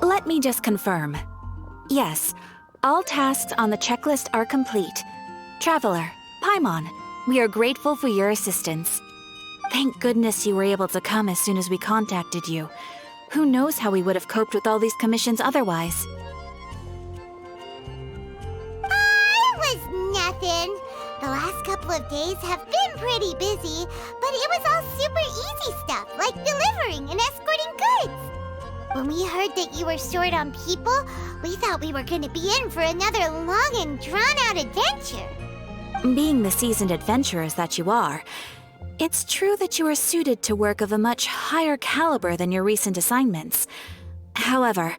Let me just confirm. Yes, all tasks on the checklist are complete. Traveler, Paimon, we are grateful for your assistance. Thank goodness you were able to come as soon as we contacted you. Who knows how we would have coped with all these commissions otherwise? It was nothing. The last couple of days have been pretty busy, but it was all super easy stuff, like delivering and escorting goods. When we heard that you were short on people, we thought we were going to be in for another long and drawn-out adventure. Being the seasoned adventurers that you are, it's true that you are suited to work of a much higher caliber than your recent assignments. However,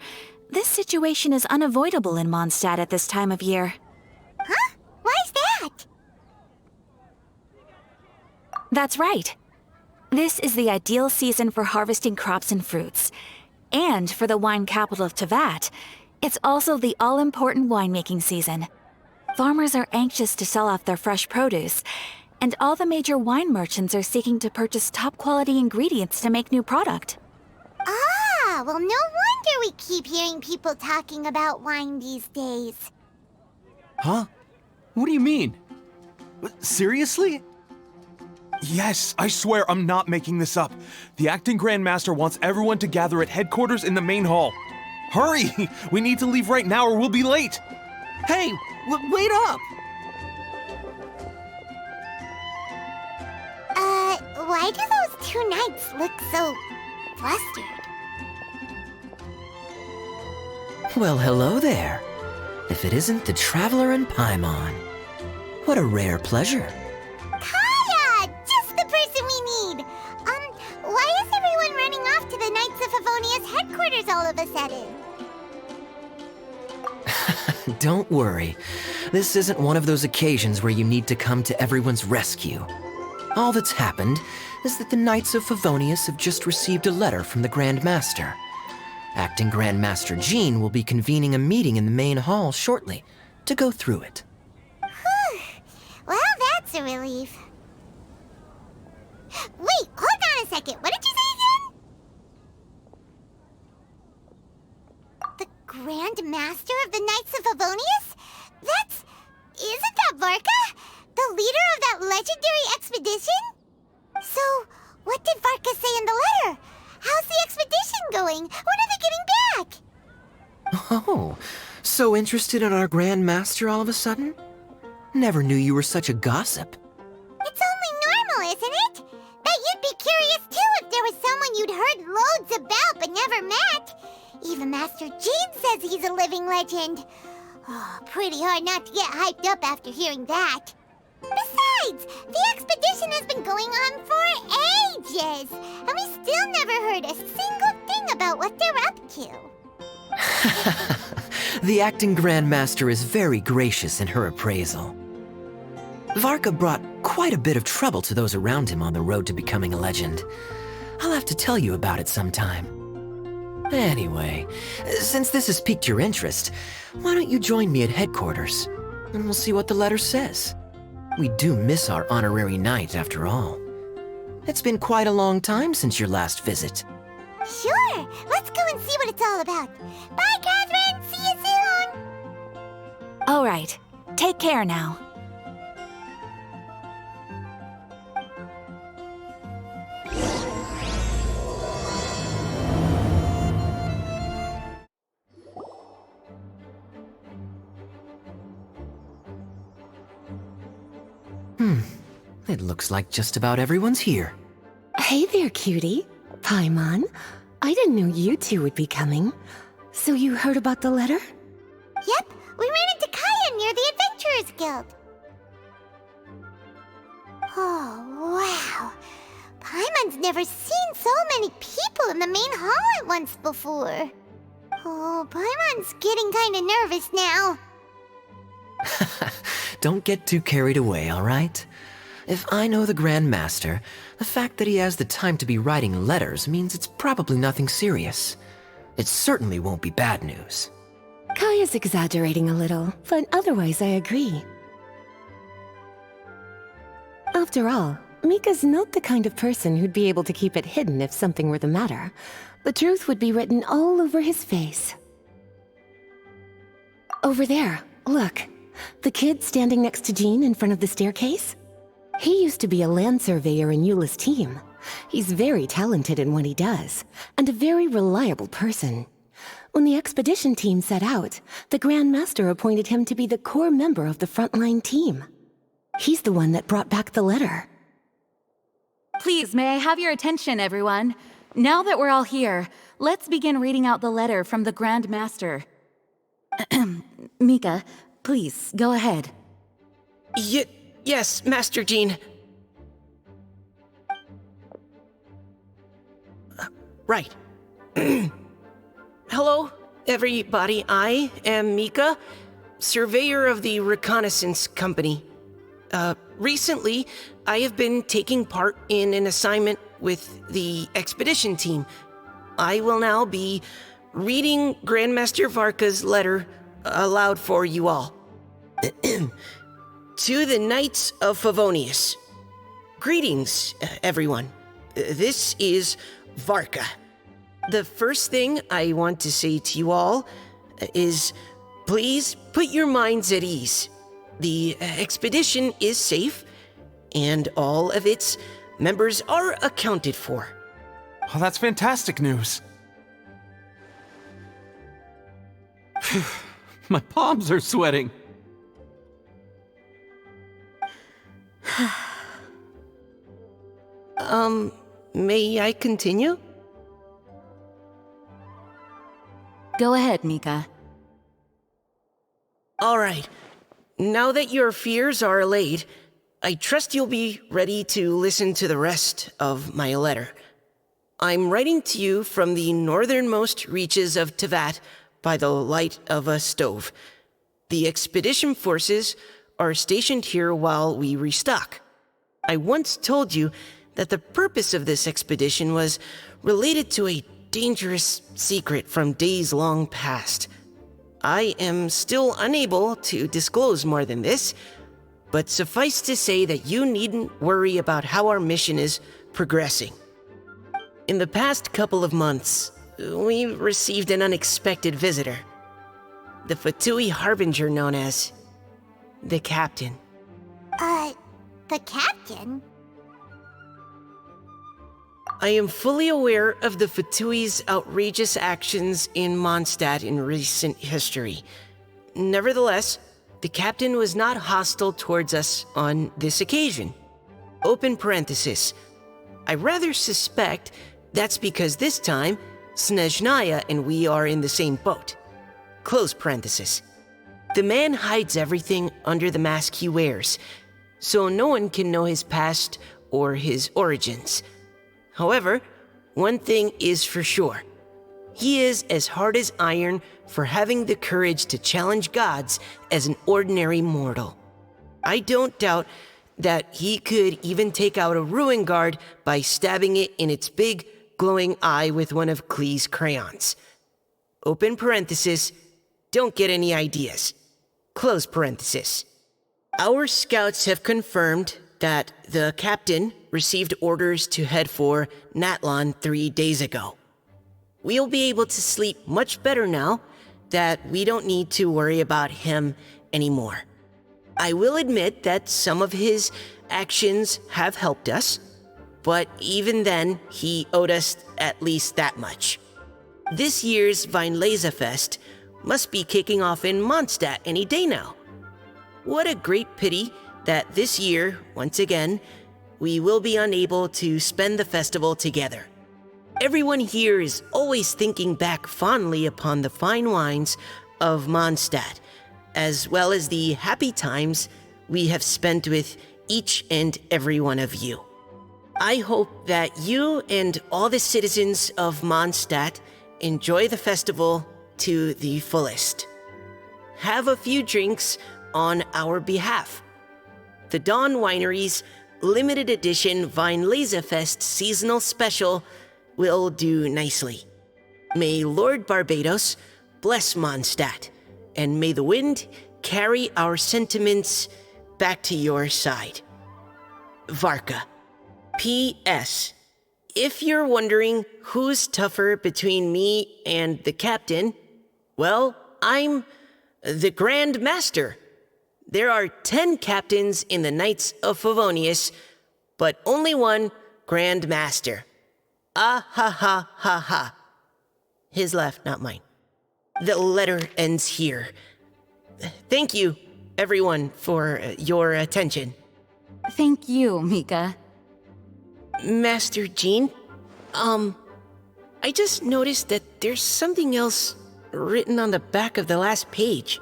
this situation is unavoidable in Mondstadt at this time of year. Huh? Why's that? That's right. This is the ideal season for harvesting crops and fruits. And for the wine capital of Teyvat, it's also the all-important winemaking season. Farmers are anxious to sell off their fresh produce, and all the major wine merchants are seeking to purchase top-quality ingredients to make new product. Ah, well, no wonder we keep hearing people talking about wine these days. Huh? What do you mean? Seriously? Yes, I swear I'm not making this up. The acting Grand Master wants everyone to gather at headquarters in the main hall. Hurry! We need to leave right now or we'll be late. Hey, wait up! Why do those two knights look so flustered? Well, hello there. If it isn't the Traveler and Paimon. What a rare pleasure. Kaya! Just the person we need! Why is everyone running off to the Knights of Favonius headquarters all of a sudden? Don't worry. This isn't one of those occasions where you need to come to everyone's rescue. All that's happened is that the Knights of Favonius have just received a letter from the Grand Master. Acting Grand Master Jean will be convening a meeting in the main hall shortly to go through it. Whew. Well, that's a relief. Wait, hold on a second. What did you say again? The Grand Master of the Knights of Favonius? Isn't that Varka? The leader of that legendary expedition? So, what did Varka say in the letter? How's the expedition going? When are they getting back? Oh, so interested in our Grand Master all of a sudden? Never knew you were such a gossip. It's only normal, isn't it? That you'd be curious too if there was someone you'd heard loads about but never met. Even Master Jean says he's a living legend. Oh, pretty hard not to get hyped up after hearing that. Besides, the expedition has been going on for ages, and we still never heard a single thing about what they're up to. The acting Grand Master is very gracious in her appraisal. Varka brought quite a bit of trouble to those around him on the road to becoming a legend. I'll have to tell you about it sometime. Anyway, since this has piqued your interest, why don't you join me at headquarters, and we'll see what the letter says. We do miss our honorary knight, after all. It's been quite a long time since your last visit. Sure, let's go and see what it's all about. Bye, Catherine! See you soon! All right, take care now. It looks like just about everyone's here. Hey there, cutie. Paimon, I didn't know you two would be coming. So you heard about the letter? Yep, we ran into Kaya near the Adventurers Guild. Oh, wow. Paimon's never seen so many people in the main hall at once before. Oh, Paimon's getting kind of nervous now. Don't get too carried away, all right? If I know the Grand Master, the fact that he has the time to be writing letters means it's probably nothing serious. It certainly won't be bad news. Kaya's exaggerating a little, but otherwise I agree. After all, Mika's not the kind of person who'd be able to keep it hidden if something were the matter. The truth would be written all over his face. Over there, look. The kid standing next to Jean in front of the staircase? He used to be a land surveyor in Eula's team. He's very talented in what he does, and a very reliable person. When the expedition team set out, the Grand Master appointed him to be the core member of the frontline team. He's the one that brought back the letter. Please, may I have your attention, everyone? Now that we're all here, let's begin reading out the letter from the Grand Master. Mika, please, go ahead. Yes, Master Jean. Right. Hello, everybody. I am Mika, surveyor of the Reconnaissance Company. Recently, I have been taking part in an assignment with the expedition team. I will now be reading Grandmaster Varka's letter aloud for you all. To the Knights of Favonius. Greetings, everyone. This is Varka. The first thing I want to say to you all is please put your minds at ease. The expedition is safe, and all of its members are accounted for. Oh, that's fantastic news. My palms are sweating. May I continue? Go ahead, Mika. All right. Now that your fears are allayed, I trust you'll be ready to listen to the rest of my letter. I'm writing to you from the northernmost reaches of Teyvat by the light of a stove. The expedition forces are stationed here while we restock. I once told you that the purpose of this expedition was related to a dangerous secret from days long past. I am still unable to disclose more than this, but suffice to say that you needn't worry about how our mission is progressing. In the past couple of months, we received an unexpected visitor. The Fatui Harbinger known as the Captain. The Captain? I am fully aware of the Fatui's outrageous actions in Mondstadt in recent history. Nevertheless, the Captain was not hostile towards us on this occasion. Open parenthesis. I rather suspect that's because this time, Snezhnaya and we are in the same boat. Close parenthesis. The man hides everything under the mask he wears, so no one can know his past or his origins. However, one thing is for sure. He is as hard as iron for having the courage to challenge gods as an ordinary mortal. I don't doubt that he could even take out a ruin guard by stabbing it in its big, glowing eye with one of Klee's crayons. Open parenthesis, don't get any ideas. Close parenthesis. Our scouts have confirmed that the Captain received orders to head for Natlan 3 days ago. We'll be able to sleep much better now that we don't need to worry about him anymore. I will admit that some of his actions have helped us, but even then, he owed us at least that much. This year's Weinlesefest must be kicking off in Mondstadt any day now. What a great pity that this year, once again, we will be unable to spend the festival together. Everyone here is always thinking back fondly upon the fine wines of Mondstadt, as well as the happy times we have spent with each and every one of you. I hope that you and all the citizens of Mondstadt enjoy the festival to the fullest. Have a few drinks on our behalf. The Dawn Winery's limited edition Weinlesefest seasonal special will do nicely. May Lord Barbados bless Mondstadt, and may the wind carry our sentiments back to your side. Varka. P.S. If you're wondering who's tougher between me and the captain, well, I'm the Grand Master. There are 10 captains in the Knights of Favonius, but only one Grand Master. Ah ha ha ha ha. His laugh, not mine. The letter ends here. Thank you, everyone, for your attention. Thank you, Mika. Master Jean, I just noticed that there's something else written on the back of the last page.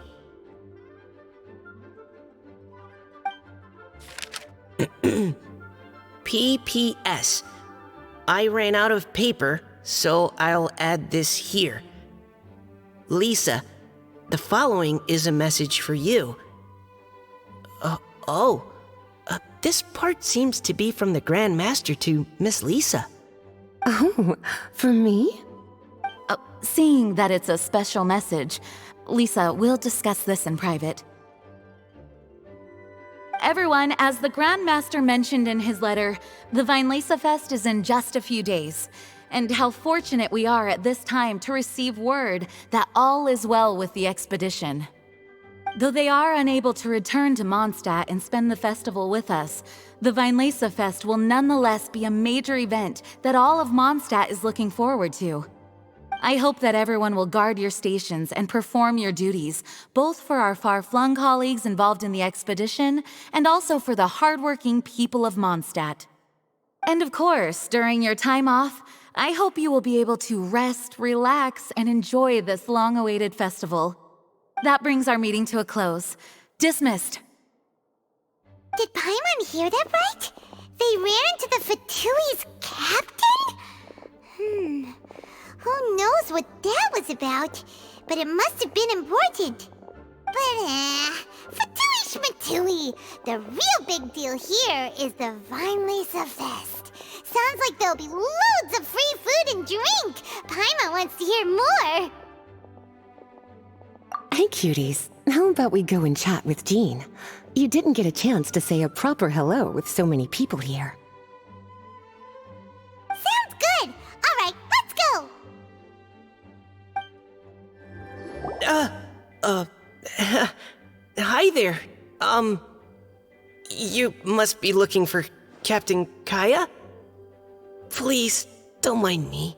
P.P.S. I ran out of paper, so I'll add this here. Lisa, the following is a message for you. This part seems to be from the Grand Master to Miss Lisa. Oh, for me? Seeing that it's a special message, Lisa, we'll discuss this in private. Everyone, as the Grand Master mentioned in his letter, the Vinelesa Fest is in just a few days. And how fortunate we are at this time to receive word that all is well with the expedition. Though they are unable to return to Mondstadt and spend the festival with us, the Vinelesa Fest will nonetheless be a major event that all of Mondstadt is looking forward to. I hope that everyone will guard your stations and perform your duties, both for our far-flung colleagues involved in the expedition and also for the hardworking people of Mondstadt. And of course, during your time off, I hope you will be able to rest, relax, and enjoy this long-awaited festival. That brings our meeting to a close. Dismissed. Did Paimon hear that right? They ran into the Fatui's captain? Who knows what that was about? But it must have been important. But, Fatui Schmatui! The real big deal here is the Vinelesa Fest. Sounds like there'll be loads of free food and drink. Paimon wants to hear more. Hey, cuties. How about we go and chat with Jean? You didn't get a chance to say a proper hello with so many people here. Sounds good. All right, let's go. Hi there. You must be looking for Captain Kaya? Please, don't mind me.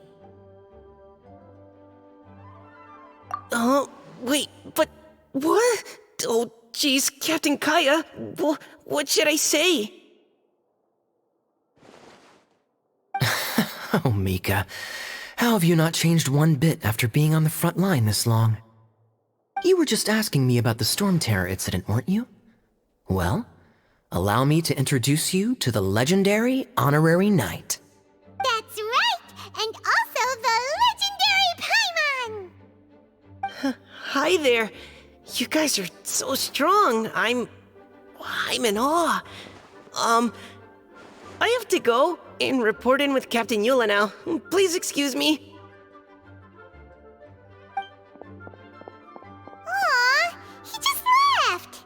Wait, but what? Oh, jeez, Captain Kaya, what should I say? Oh, Mika. How have you not changed one bit after being on the front line this long? You were just asking me about the Storm Terror incident, weren't you? Well, allow me to introduce you to the legendary Honorary Knight. That's right, and also the legendary Paimon! Hi there. You guys are so strong. I'm in awe. I have to go and report in with Captain Eula now. Please excuse me. Aw, he just left.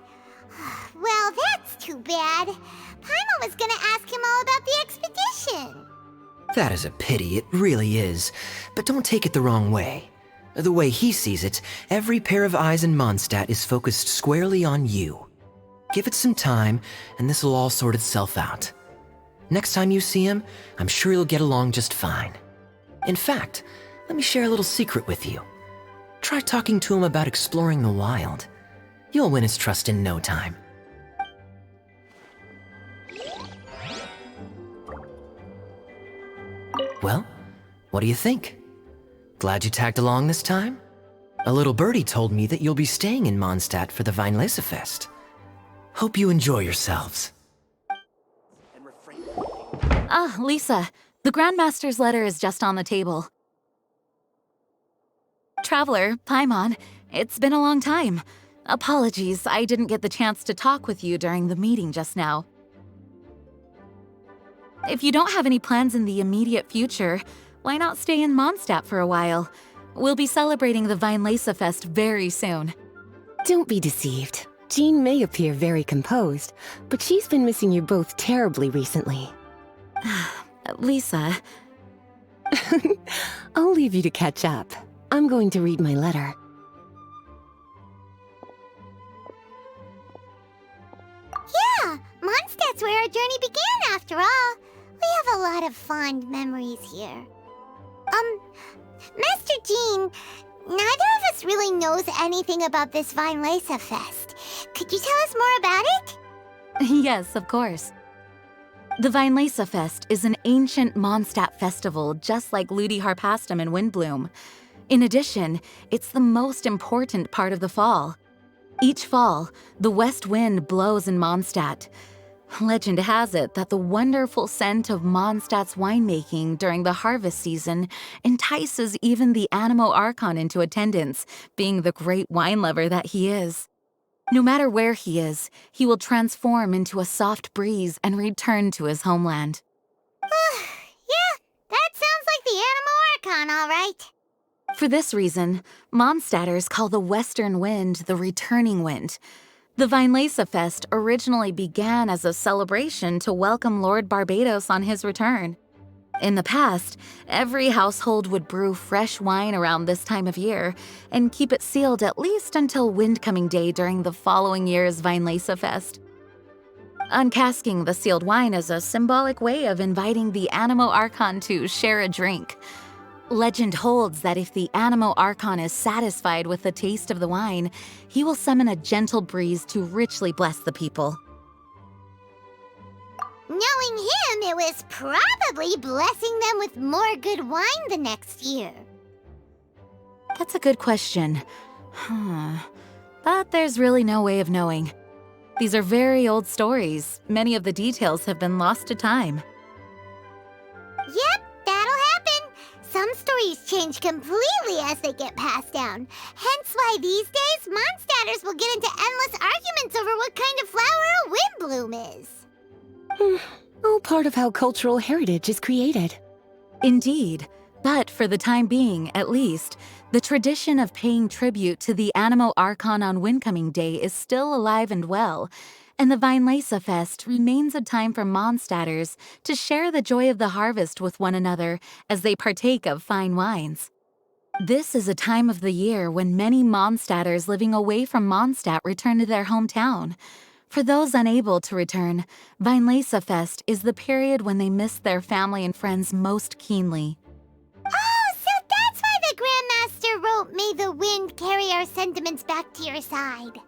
Well, that's too bad. Paimon was gonna ask him all about the expedition. That is a pity, it really is. But don't take it the wrong way. The way he sees it, every pair of eyes in Mondstadt is focused squarely on you. Give it some time, and this will all sort itself out. Next time you see him, I'm sure you'll get along just fine. In fact, let me share a little secret with you. Try talking to him about exploring the wild. You'll win his trust in no time. Well, what do you think? Glad you tagged along this time? A little birdie told me that you'll be staying in Mondstadt for the Vinelesa Fest. Hope you enjoy yourselves. Lisa, the Grandmaster's letter is just on the table. Traveler, Paimon, it's been a long time. Apologies, I didn't get the chance to talk with you during the meeting just now. If you don't have any plans in the immediate future, why not stay in Mondstadt for a while? We'll be celebrating the Vinelesa Fest very soon. Don't be deceived. Jean may appear very composed, but she's been missing you both terribly recently. Lisa, I'll leave you to catch up. I'm going to read my letter. Yeah, Mondstadt's where our journey began after all. We have a lot of fond memories here. Master Jean, neither of us really knows anything about this Vinelesa Fest. Could you tell us more about it? yes, of course. The Vinelesa Fest is an ancient Mondstadt festival just like Ludi Harpastum and Windbloom. In addition, it's the most important part of the fall. Each fall, the west wind blows in Mondstadt. Legend has it that the wonderful scent of Mondstadt's winemaking during the harvest season entices even the Animo Archon into attendance, being the great wine lover that he is. No matter where he is, he will transform into a soft breeze and return to his homeland. Yeah, that sounds like the Animo Archon, all right. For this reason, Mondstadters call the western wind the returning wind. The Vinelesa Fest originally began as a celebration to welcome Lord Barbados on his return. In the past, every household would brew fresh wine around this time of year and keep it sealed at least until Windcoming Day during the following year's Vinelesa Fest. Uncasking the sealed wine is a symbolic way of inviting the Animo Archon to share a drink. Legend holds that if the Animo Archon is satisfied with the taste of the wine, he will summon a gentle breeze to richly bless the people. Knowing him, it was probably blessing them with more good wine the next year. That's a good question. But there's really no way of knowing. These are very old stories. Many of the details have been lost to time. Yep, that'll happen. Some stories change completely as they get passed down. Hence why these days, Mondstadters will get into endless arguments over what kind of flower a windbloom is. All part of how cultural heritage is created. Indeed, but for the time being, at least, the tradition of paying tribute to the Animo Archon on Windcoming Day is still alive and well, and the Vinelesa Fest remains a time for Mondstadters to share the joy of the harvest with one another as they partake of fine wines. This is a time of the year when many Mondstadters living away from Mondstadt return to their hometown. For those unable to return, Vinelesa Fest is the period when they miss their family and friends most keenly. Oh, so that's why the Grandmaster wrote, "May the wind carry our sentiments back to your side."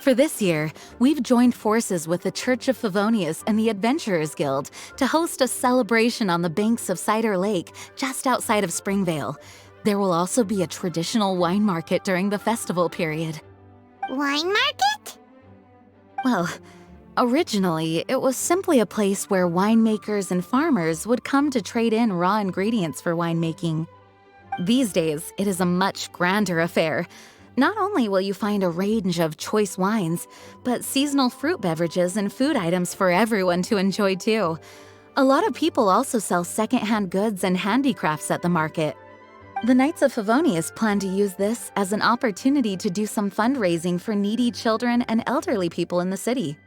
For this year, we've joined forces with the Church of Favonius and the Adventurers Guild to host a celebration on the banks of Cider Lake, just outside of Springvale. There will also be a traditional wine market during the festival period. Wine market? Well, originally, it was simply a place where winemakers and farmers would come to trade in raw ingredients for winemaking. These days, it is a much grander affair. Not only will you find a range of choice wines, but seasonal fruit beverages and food items for everyone to enjoy too. A lot of people also sell secondhand goods and handicrafts at the market. The Knights of Favonius plan to use this as an opportunity to do some fundraising for needy children and elderly people in the city.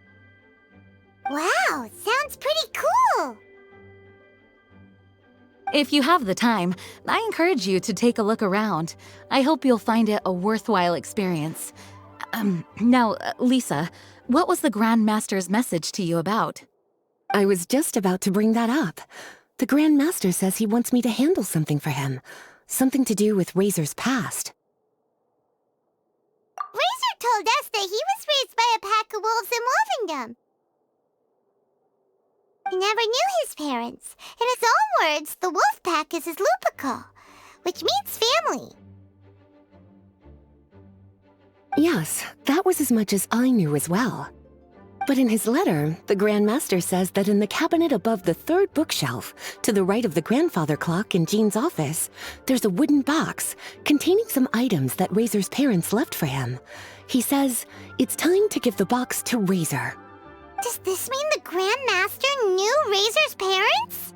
Wow, sounds pretty cool. If you have the time, I encourage you to take a look around. I hope you'll find it a worthwhile experience. Now, Lisa, what was the Grand Master's message to you about? I was just about to bring that up. The Grand Master says he wants me to handle something for him. Something to do with Razor's past. Razor told us that he was raised by a pack of wolves in Wolvendom. He never knew his parents. In his own words, the wolf pack is his lupical, which means family. Yes, that was as much as I knew as well. But in his letter, the Grand Master says that in the cabinet above the third bookshelf, to the right of the grandfather clock in Jean's office, there's a wooden box containing some items that Razor's parents left for him. He says it's time to give the box to Razor. Does this mean the Grand Master knew Razor's parents?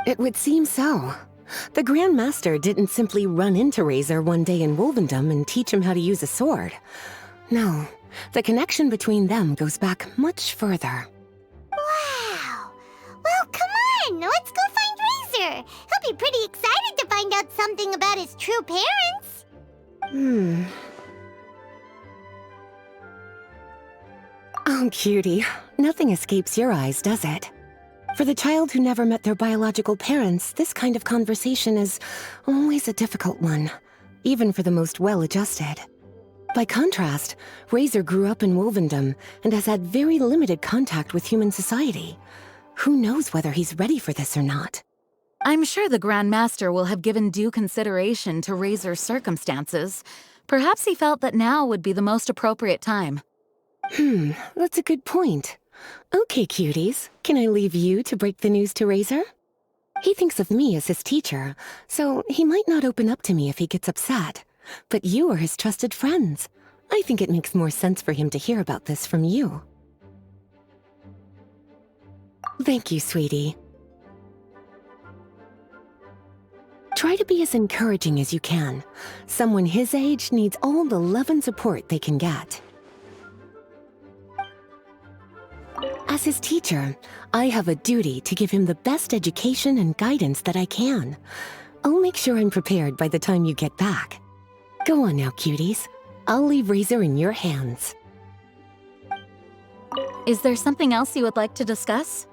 It would seem so. The Grand Master didn't simply run into Razor one day in Wolvendom and teach him how to use a sword. No, the connection between them goes back much further. Wow. Well, come on, let's go find Razor. He'll be pretty excited to find out something about his true parents. Oh, cutie. Nothing escapes your eyes, does it? For the child who never met their biological parents, this kind of conversation is always a difficult one, even for the most well-adjusted. By contrast, Razor grew up in Wolvendom and has had very limited contact with human society. Who knows whether he's ready for this or not? I'm sure the Grand Master will have given due consideration to Razor's circumstances. Perhaps he felt that now would be the most appropriate time. That's a good point. Okay, cuties, can I leave you to break the news to Razor? He thinks of me as his teacher, so he might not open up to me if he gets upset. But you are his trusted friends. I think it makes more sense for him to hear about this from you. Thank you, sweetie. Try to be as encouraging as you can. Someone his age needs all the love and support they can get. As his teacher, I have a duty to give him the best education and guidance that I can. I'll make sure I'm prepared by the time you get back. Go on now, cuties. I'll leave Razor in your hands. Is there something else you would like to discuss?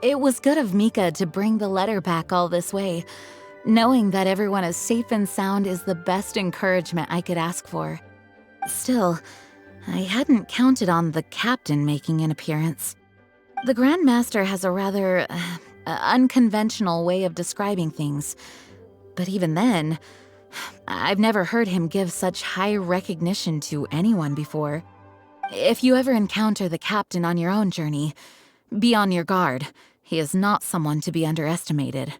It was good of Mika to bring the letter back all this way. Knowing that everyone is safe and sound is the best encouragement I could ask for. Still, I hadn't counted on the captain making an appearance. The Grand Master has a rather unconventional way of describing things. But even then, I've never heard him give such high recognition to anyone before. If you ever encounter the captain on your own journey, be on your guard. He is not someone to be underestimated.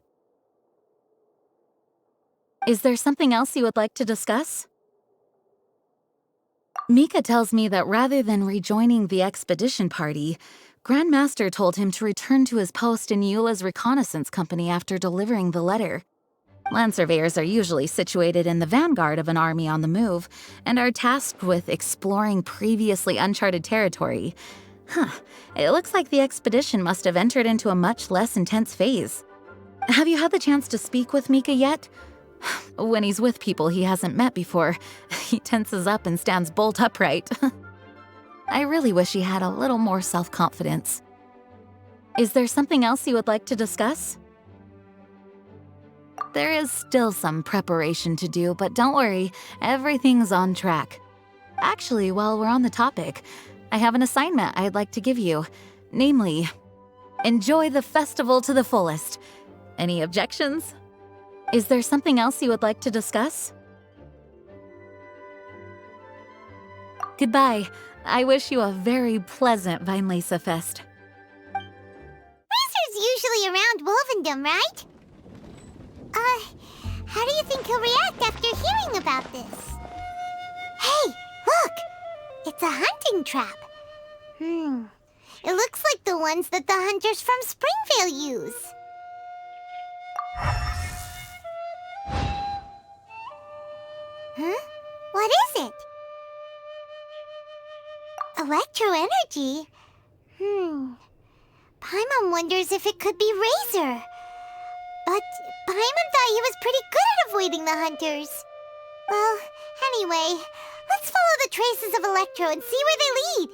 Is there something else you would like to discuss? Mika tells me that rather than rejoining the expedition party, Grand Master told him to return to his post in Eula's reconnaissance company after delivering the letter. Land surveyors are usually situated in the vanguard of an army on the move and are tasked with exploring previously uncharted territory. It looks like the expedition must have entered into a much less intense phase. Have you had the chance to speak with Mika yet? When he's with people he hasn't met before, he tenses up and stands bolt upright. I really wish he had a little more self-confidence. Is there something else you would like to discuss? There is still some preparation to do, but don't worry, everything's on track. Actually, while we're on the topic, I have an assignment I'd like to give you. Namely, enjoy the festival to the fullest. Any objections? Is there something else you would like to discuss? Goodbye. I wish you a very pleasant Vinelesa Fest. Razor's usually around Wolvendom, right? How do you think he'll react after hearing about this? Hey, look! It's a hunting trap. It looks like the ones that the hunters from Springvale use. Huh? What is it? Electro energy? Paimon wonders if it could be Razor. But Paimon thought he was pretty good at avoiding the hunters. Well, anyway, let's follow the traces of Electro and see where they lead.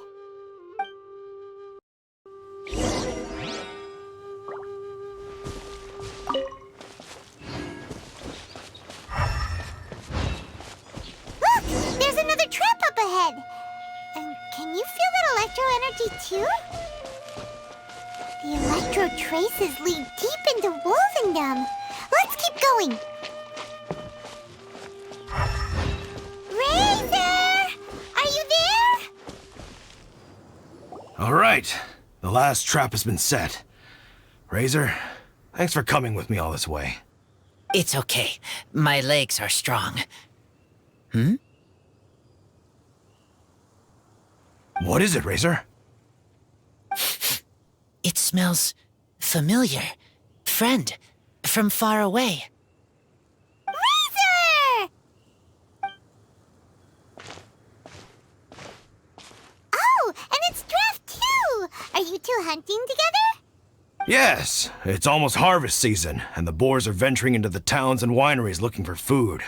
Look! There's another trap up ahead! And can you feel that Electro energy too? The Electro traces lead deep into Wolvendom. Let's keep going. Razor! Are you there? All right. The last trap has been set. Razor, thanks for coming with me all this way. It's okay. My legs are strong. What is it, Razor? It smells familiar. Friend, from far away. Razor! Oh, and it's Draft too! Are you two hunting together? Yes, it's almost harvest season, and the boars are venturing into the towns and wineries looking for food.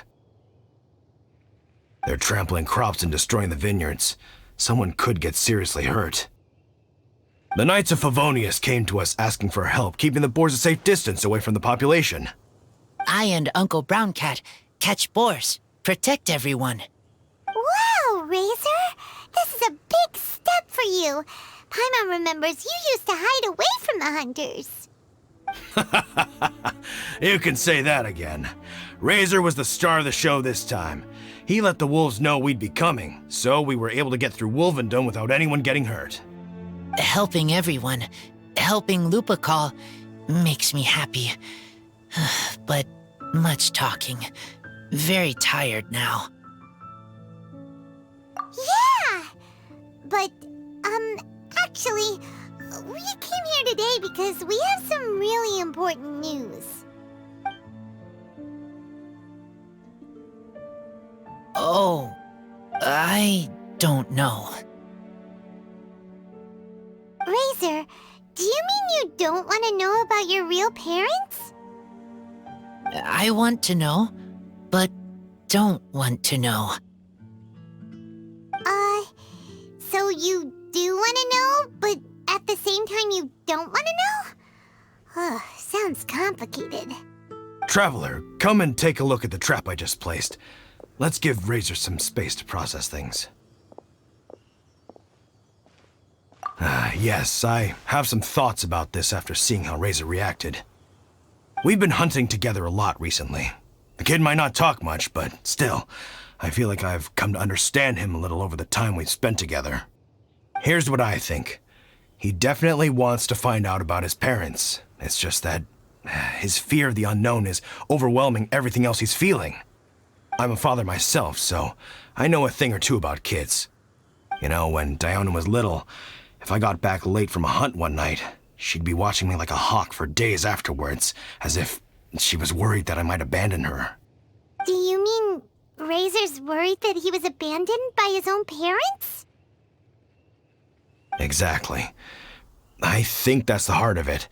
They're trampling crops and destroying the vineyards. Someone could get seriously hurt. The Knights of Favonius came to us asking for help keeping the boars a safe distance away from the population. I and Uncle Brown Cat catch boars, protect everyone. Wow, Razor! This is a big step for you. Paimon remembers you used to hide away from the hunters. You can say that again. Razor was the star of the show this time. He let the wolves know we'd be coming, so we were able to get through Wolvendom without anyone getting hurt. Helping everyone, helping Lupical, makes me happy. But much talking. Very tired now. Yeah! But, actually, we came here today because we have some really important news. Oh, I don't know. Razor, do you mean you don't want to know about your real parents? I want to know, but don't want to know. So you do want to know, but at the same time you don't want to know? Sounds complicated. Traveler, come and take a look at the trap I just placed. Let's give Razor some space to process things. Yes, I have some thoughts about this after seeing how Razor reacted. We've been hunting together a lot recently. The kid might not talk much, but still, I feel like I've come to understand him a little over the time we've spent together. Here's what I think. He definitely wants to find out about his parents. It's just that his fear of the unknown is overwhelming everything else he's feeling. I'm a father myself, so I know a thing or two about kids. You know, when Diona was little, if I got back late from a hunt one night, she'd be watching me like a hawk for days afterwards, as if she was worried that I might abandon her. Do you mean Razor's worried that he was abandoned by his own parents? Exactly. I think that's the heart of it.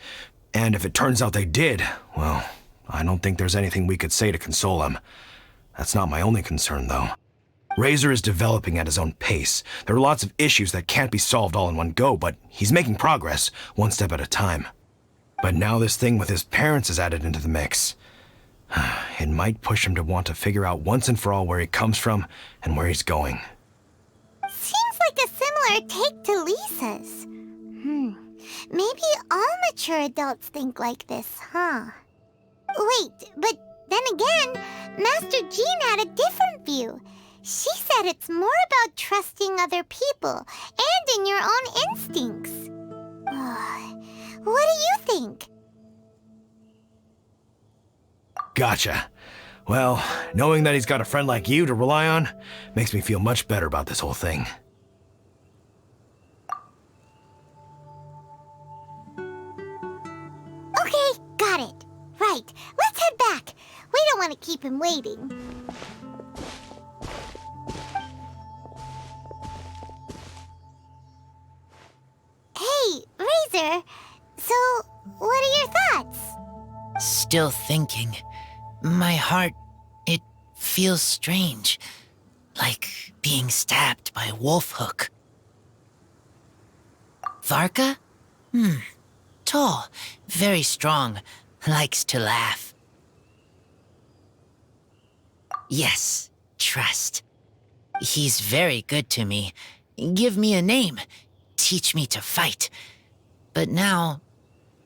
And if it turns out they did, well, I don't think there's anything we could say to console him. That's not my only concern, though. Razor is developing at his own pace. There are lots of issues that can't be solved all in one go, but he's making progress, one step at a time. But now this thing with his parents is added into the mix. It might push him to want to figure out once and for all where he comes from and where he's going. Seems like a similar take to Lisa's. Maybe all mature adults think like this, huh? Wait, but then again, Master Jean had a different view. She said it's more about trusting other people and in your own instincts. What do you think? Gotcha. Well, knowing that he's got a friend like you to rely on makes me feel much better about this whole thing. Okay, got it. Right, let's head back. We don't want to keep him waiting. Hey, Razor. So, what are your thoughts? Still thinking. My heart, it feels strange. Like being stabbed by a wolf hook. Varka? Tall, very strong, likes to laugh. Yes, trust. He's very good to me. Give me a name. Teach me to fight. But now,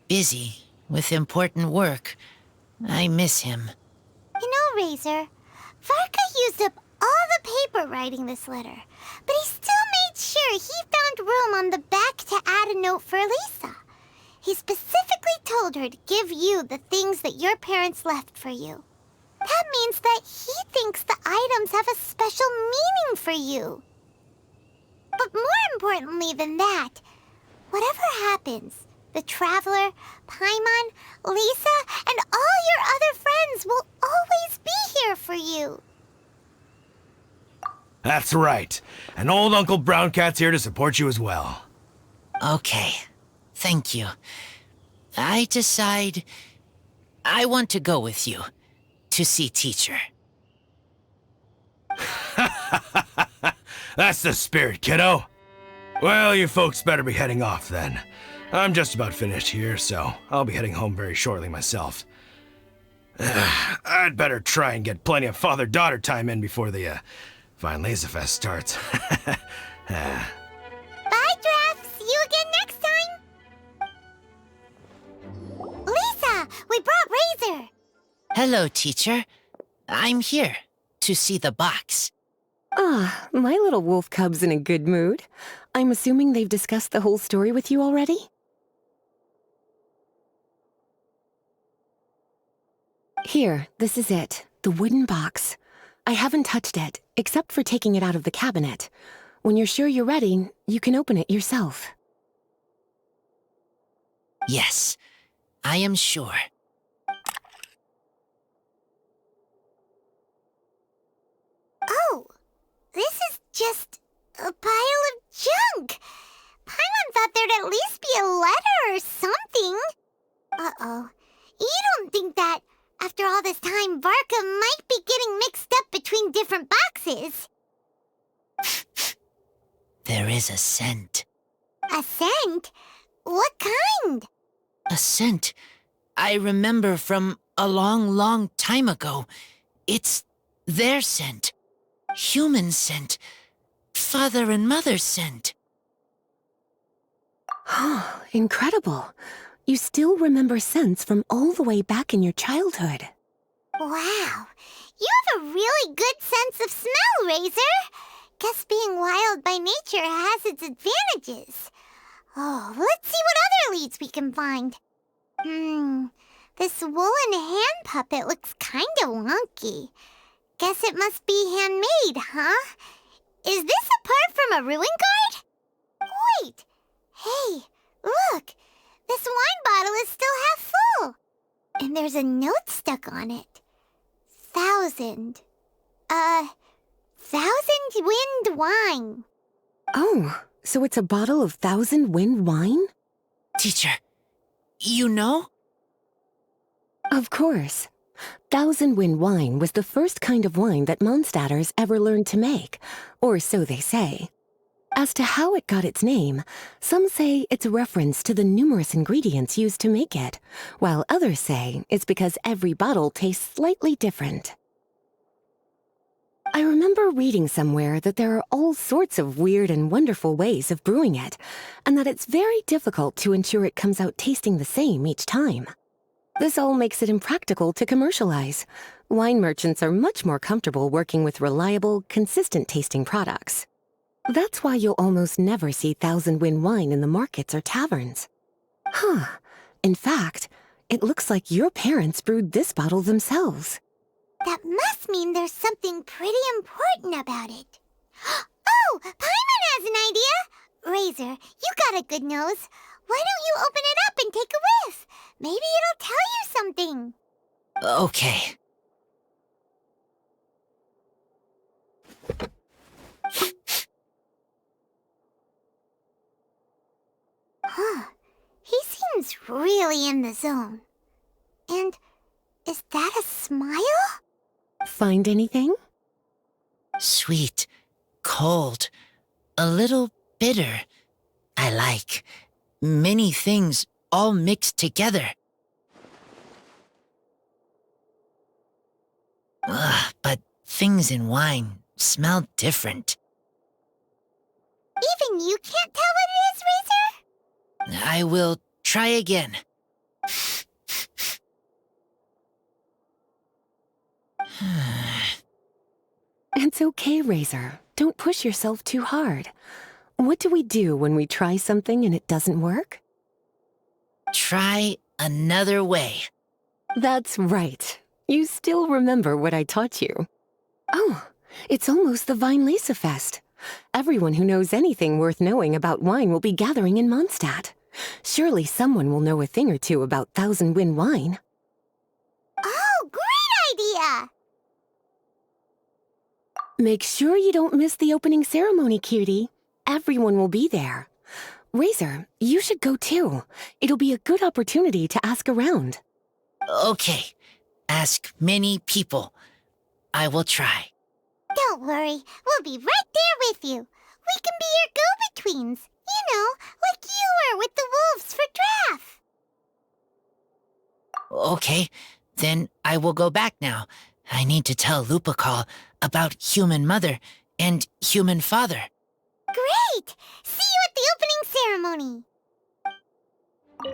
busy with important work. I miss him. You know, Razor, Varka used up all the paper writing this letter, but he still made sure he found room on the back to add a note for Lisa. He specifically told her to give you the things that your parents left for you. That means that he thinks the items have a special meaning for you. But more importantly than that, whatever happens, the Traveler, Paimon, Lisa, and all your other friends will always be here for you. That's right. And old Uncle Brown Cat's here to support you as well. Okay, thank you. I decide I want to go with you to see teacher. That's the spirit, kiddo. Well, you folks better be heading off then. I'm just about finished here, so I'll be heading home very shortly myself. I'd better try and get plenty of father-daughter time in before the Vine Laserfest starts. Bye, Draf. See you again next time. Lisa, we brought Razor. Hello, teacher. I'm here to see the box. Ah, my little wolf cub's in a good mood. I'm assuming they've discussed the whole story with you already? Here, this is it. The wooden box. I haven't touched it, except for taking it out of the cabinet. When you're sure you're ready, you can open it yourself. Yes, I am sure. Oh, this is just a pile of junk. Paimon thought there'd at least be a letter or something. Uh-oh. You don't think that, after all this time, Varka might be getting mixed up between different boxes? There is a scent. A scent? What kind? A scent I remember from a long, long time ago. It's their scent. Human scent. Father and mother scent. Oh, incredible. You still remember scents from all the way back in your childhood. Wow. You have a really good sense of smell, Razor. Guess being wild by nature has its advantages. Oh, let's see what other leads we can find. This woolen hand puppet looks kinda wonky. Guess it must be handmade, huh? Is this a part from a ruin guard? Wait! Hey, look! This wine bottle is still half full. And there's a note stuck on it. 1,000 wind wine. Oh, so it's a bottle of 1,000 wind wine? Teacher, you know? Of course. 1,000 wind wine was the first kind of wine that Mondstadters ever learned to make, or so they say. As to how it got its name, some say it's a reference to the numerous ingredients used to make it, while others say it's because every bottle tastes slightly different. I remember reading somewhere that there are all sorts of weird and wonderful ways of brewing it, and that it's very difficult to ensure it comes out tasting the same each time. This all makes it impractical to commercialize. Wine merchants are much more comfortable working with reliable, consistent-tasting products. That's why you'll almost never see 1,000 wind wine in the markets or taverns. Huh. In fact, it looks like your parents brewed this bottle themselves. That must mean there's something pretty important about it. Oh, Paimon has an idea! Razor, you got a good nose. Why don't you open it up and take a whiff? Maybe it'll tell you something. Okay. Huh. He seems really in the zone. And is that a smile? Find anything? Sweet, cold, a little bitter. I like many things all mixed together. But things in wine smell different. Even you can't tell what it is, Razor? I will try again. It's okay, Razor. Don't push yourself too hard. What do we do when we try something and it doesn't work? Try another way. That's right. You still remember what I taught you. Oh, it's almost the Vine Laserfest. Everyone who knows anything worth knowing about wine will be gathering in Mondstadt. Surely someone will know a thing or two about 1,000 wind wine. Oh, great idea! Make sure you don't miss the opening ceremony, cutie. Everyone will be there. Razor, you should go too. It'll be a good opportunity to ask around. Okay. Ask many people. I will try. Don't worry, we'll be right there with you. We can be your go-betweens. You know, like you were with the wolves for Draff. Okay, then I will go back now. I need to tell Lupercal about Human Mother and Human Father. Great! See you at the opening ceremony.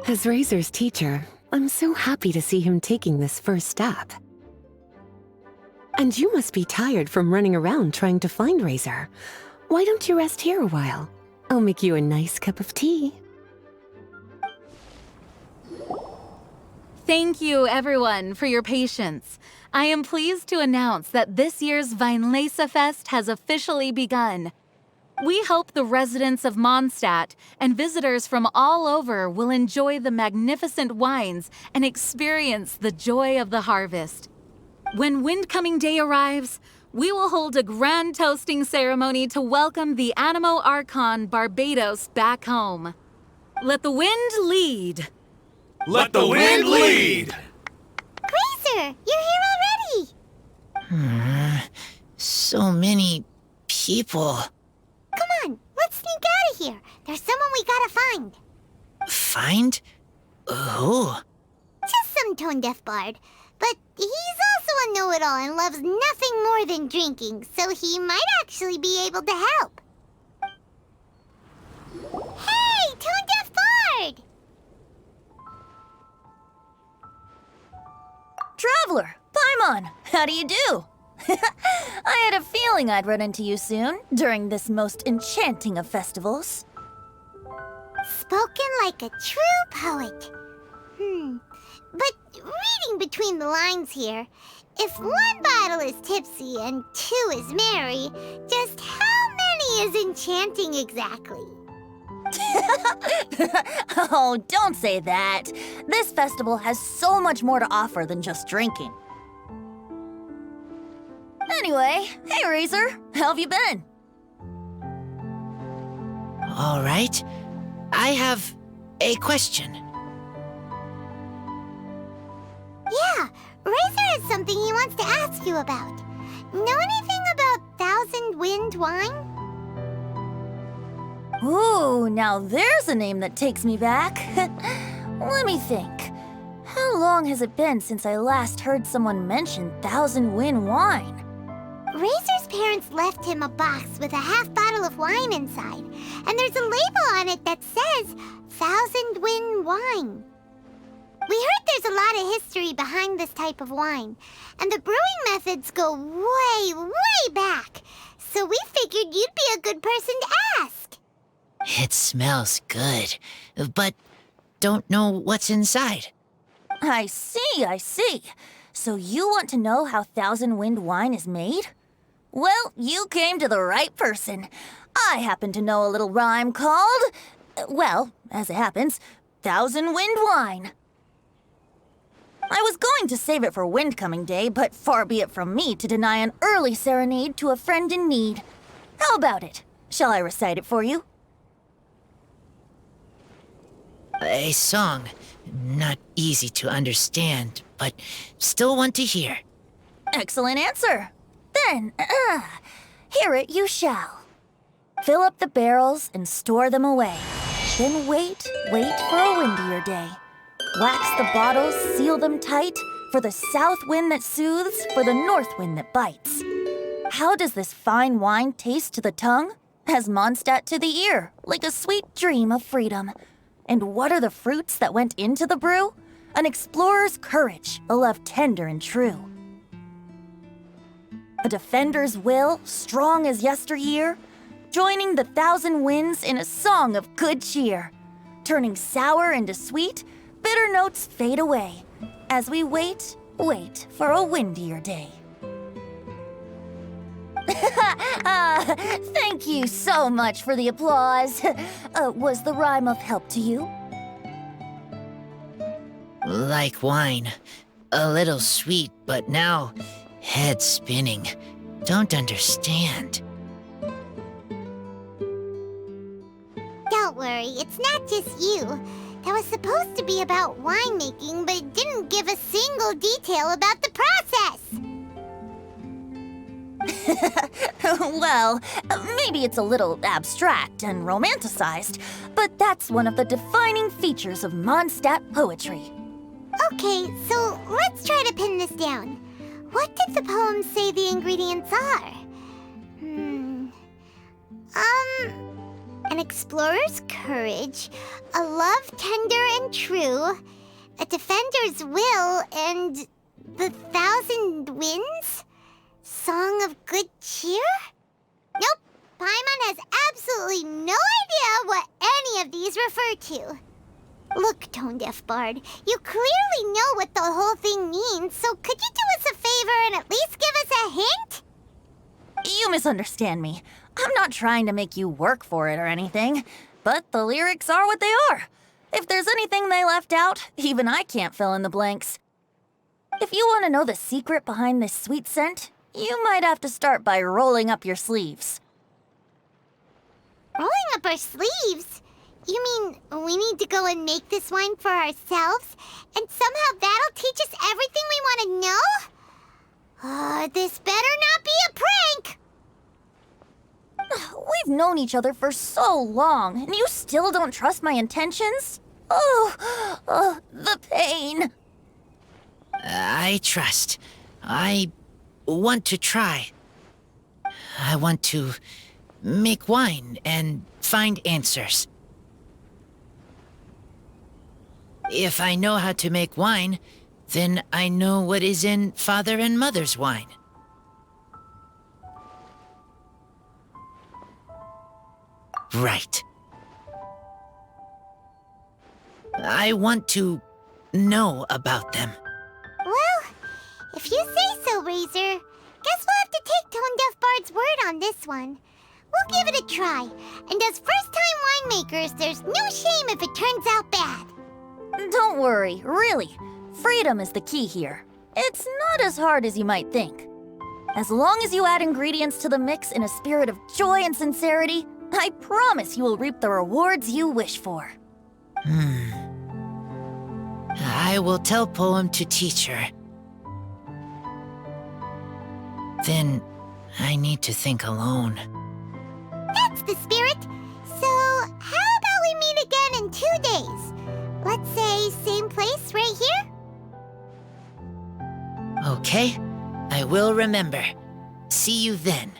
As Razor's teacher, I'm so happy to see him taking this first step. And you must be tired from running around trying to find Razor. Why don't you rest here a while? I'll make you a nice cup of tea. Thank you, everyone, for your patience. I am pleased to announce that this year's Weinlese Fest has officially begun. We hope the residents of Mondstadt and visitors from all over will enjoy the magnificent wines and experience the joy of the harvest. When Windcoming Day arrives, we will hold a grand toasting ceremony to welcome the Animo Archon Barbados back home. Let the wind lead. Let the wind lead! Razor, you're here already. So many people. Come on, let's sneak out of here. There's someone we gotta find. Find? Who? Just some tone-deaf bard. But he's also a know-it-all and loves nothing more than drinking, so he might actually be able to help. Hey, tone-deaf bard! Traveler, Paimon, how do you do? I had a feeling I'd run into you soon, during this most enchanting of festivals. Spoken like a true poet. But reading between the lines here, if one bottle is tipsy and two is merry, just how many is enchanting exactly? Oh, don't say that. This festival has so much more to offer than just drinking. Anyway, hey Razor, how have you been? All right. I have a question. Yeah, Razor has something he wants to ask you about. Know anything about Thousand Wind wine? Ooh, now there's a name that takes me back. Let me think. How long has it been since I last heard someone mention Thousand Wind wine? Razor's parents left him a box with a half bottle of wine inside, and there's a label on it that says Thousand Wind wine. We heard there's a lot of history behind this type of wine, and the brewing methods go way, way back, so we figured you'd be a good person to ask. It smells good, but don't know what's inside. I see. So you want to know how Thousand Wind wine is made? Well, you came to the right person. I happen to know a little rhyme called, well, as it happens, Thousand Wind wine. I was going to save it for Windcoming Day, but far be it from me to deny an early serenade to a friend in need. How about it? Shall I recite it for you? A song. Not easy to understand, but still want to hear. Excellent answer. Then, hear it you shall. Fill up the barrels and store them away. Then wait for a windier day. Wax the bottles, seal them tight, for the south wind that soothes, for the north wind that bites. How does this fine wine taste to the tongue? As Mondstadt to the ear, like a sweet dream of freedom. And what are the fruits that went into the brew? An explorer's courage, a love tender and true. A defender's will, strong as yesteryear, joining the thousand winds in a song of good cheer. Turning sour into sweet, bitter notes fade away, as we wait for a windier day. Thank you so much for the applause. Was the rhyme of help to you? Like wine. A little sweet, but now head spinning. Don't understand. Don't worry, it's not just you. That was supposed to be about winemaking, but it didn't give a single detail about the process. Well, maybe it's a little abstract and romanticized, but that's one of the defining features of Mondstadt poetry. Okay, so let's try to pin this down. What did the poem say the ingredients are? An explorer's courage, a love tender and true, a defender's will, and the 1,000 winds? Song of good cheer? Nope, Paimon has absolutely no idea what any of these refer to. Look, Tone-Deaf Bard, you clearly know what the whole thing means, so could you do us a favor and at least give us a hint? You misunderstand me. I'm not trying to make you work for it or anything, but the lyrics are what they are. If there's anything they left out, even I can't fill in the blanks. If you want to know the secret behind this sweet scent, you might have to start by rolling up your sleeves. Rolling up our sleeves? You mean we need to go and make this wine for ourselves, and somehow that'll teach us everything we want to know? This better not be a prank! We've known each other for so long, and you still don't trust my intentions? Oh, the pain. I trust. I want to try. I want to make wine and find answers. If I know how to make wine, then I know what is in Father and Mother's wine. Right. I want to know about them. Well, if you say so, Razor, guess we'll have to take Tone-Deaf Bard's word on this one. We'll give it a try, and as first-time winemakers, there's no shame if it turns out bad. Don't worry, really. Freedom is the key here. It's not as hard as you might think. As long as you add ingredients to the mix in a spirit of joy and sincerity, I promise you will reap the rewards you wish for. I will tell Poem to teach her. Then I need to think alone. That's the spirit. So, how about we meet again in 2 days? Let's say same place right here? Okay, I will remember. See you then.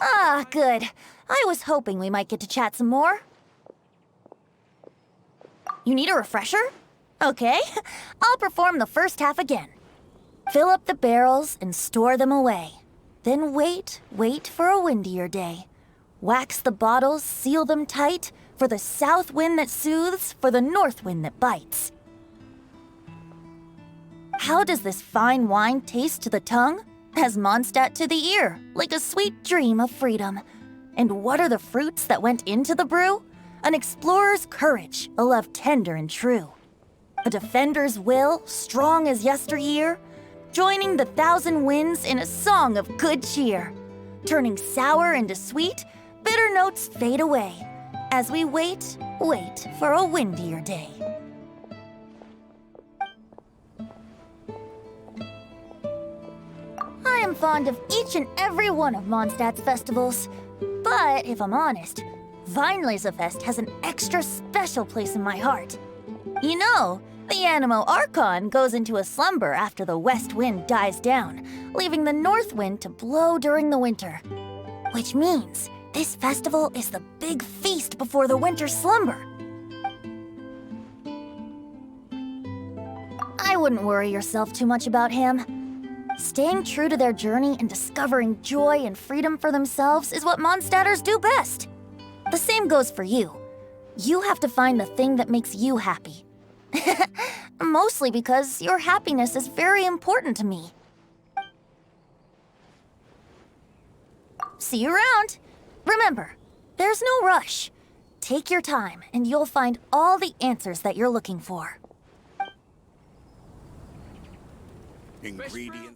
Ah, good. I was hoping we might get to chat some more. You need a refresher? Okay, I'll perform the first half again. Fill up the barrels and store them away. Then wait for a windier day. Wax the bottles, seal them tight, for the south wind that soothes, for the north wind that bites. How does this fine wine taste to the tongue? As Mondstadt to the ear, like a sweet dream of freedom. And what are the fruits that went into the brew? An explorer's courage, a love tender and true. A defender's will, strong as yesteryear, joining the 1,000 winds in a song of good cheer. Turning sour into sweet, bitter notes fade away, as we wait for a windier day. I am fond of each and every one of Mondstadt's festivals, but if I'm honest, Weinlesefest has an extra special place in my heart. You know, the Animo Archon goes into a slumber after the west wind dies down, leaving the north wind to blow during the winter. Which means this festival is the big feast before the winter slumber. I wouldn't worry yourself too much about him. Staying true to their journey and discovering joy and freedom for themselves is what Mondstadters do best. The same goes for you. You have to find the thing that makes you happy. Mostly because your happiness is very important to me. See you around. Remember, there's no rush. Take your time, and you'll find all the answers that you're looking for. Ingredients.